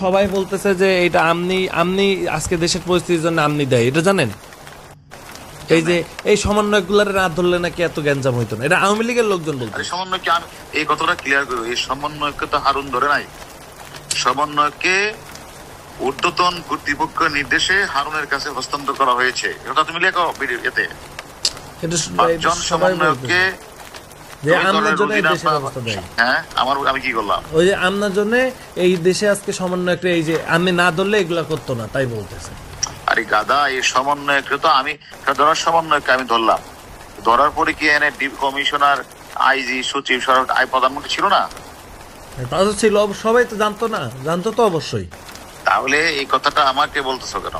সবাই বলতেছে যে এটা আমনি আজকে দেশের পরিস্থিতির জন্য আমনি দেয়, এটা জানেন? এই যে এই সমন্বয়কগুলার রাত ধরলে নাকি এত গ্যাঞ্জাম হইতো না, এটা আওয়ামী লীগের লোকজন বলতো। সমন্বয়কে আমি এই কথাটা ক্লিয়ার করবো, এই সমন্বয়কে তো হারুন ধরে নাই। সমন্বয়কে ঊর্ধ্বতন কর্তৃপক্ষের নির্দেশে হারুনের কাছে হস্তান্তর করা হয়েছে, এটা তুমি লেখো এতে। পাঁচজন সমন্বয়ককে যে আমনার জন্য এই দেশের অবস্থা দেয়। হ্যাঁ, আমি কি করলাম? ওই যে আমনার জন্য এই দেশে আজকে সমন্বয়করা এই যে আমি না ধরলে এগুলা করতো না, তাই বলতেছে। আরে গাদা, এই সমন্বয়কে তো আমি ধরার সমন্বয়কে আমি ধরলাম, ধরার পরে কি এনে ডিপ কমিশনার, আইজি, সচিব, প্রধানমন্ত্রী ছিল না? তা তো ছিল, সবাই তো জানতো না, জানতো তো অবশ্যই। তাহলে এই কথাটা আমাকে বলতেছো কেন?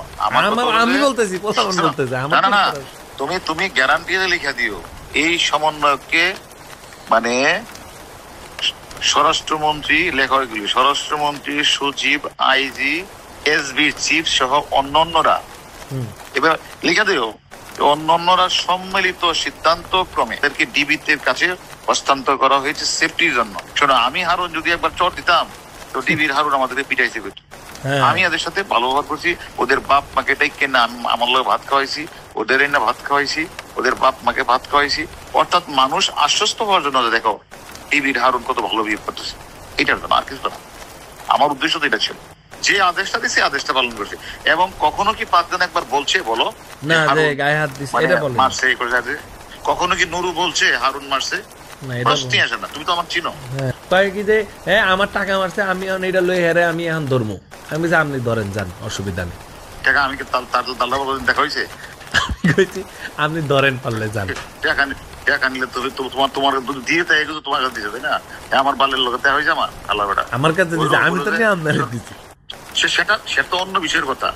আমি বলতেছি, না না, তুমি গ্যারান্টি লিখে দিও এই সমন্বয়কে, মানে স্বরাষ্ট্রমন্ত্রী, লেখকগুলি স্বরাষ্ট্রমন্ত্রী, সচিব, আইজি, এসবির চিফ সহ অন্যান্যরা, এবার লিখে দিও অন্যান্যরা সম্মিলিত সিদ্ধান্ত ক্রমে এদেরকে ডিবির কাছে হস্তান্তর করা হয়েছে সেফটির জন্য। শোনো, আমি হারুন যদি একবার চট দিতাম তো ডিবির হারুন আমাদেরকে পিটাইছে। আমি এদের সাথে ভালো ব্যবহার করছি, ওদের বাপ মাকে ডাইকে না আমার লোক ভাত খাওয়াইছি, ওদের না ভাত খাওয়াইছি, ওদের বাপ মাকে ভাত খাওয়াইছি। অর্থাৎ মানুষ আশ্বস্ত হওয়ার জন্য দেখো ডিবির হারুন কত ভালো বিহেভ করতেছে, এটার জন্য, আর কিছু না। আমার উদ্দেশ্য তো এটা ছিল, যে আদেশটা দিছে আদেশটা পালন করছে। এবং কখনো কি 5 জন একবার বলছে বলো না যে গায়ে হাত দিছে, এটা বলে মারছে এই করে যাচ্ছে? কখনো কি নুরু বলছে হারুন মারছে? না, এটা প্রশ্নই আসে না। তুমি তো আমার চিনো। তাই কি যে হ্যাঁ আমার টাকা মারছে, আমি এখন এটা লই হেরে আমি এখন ধরমু, আমি যে আপনি ধরেন যান, অসুবিধা নেই। টাকা আমি কি তাল্লা দেখা হয়েছে? আপনি ধরেন পারলে যান। টাকা নিলে তোমার দিয়ে তাই তোমার কাছে দিছে, তাই না? আমার বালের লোক দেখা হয়েছে, আমার আল্লাহ বেটা আমার কাছে দিছে, আমি তো নিয়ে আপনার দিছি। সেটা অন্য বিষয়ের কথা।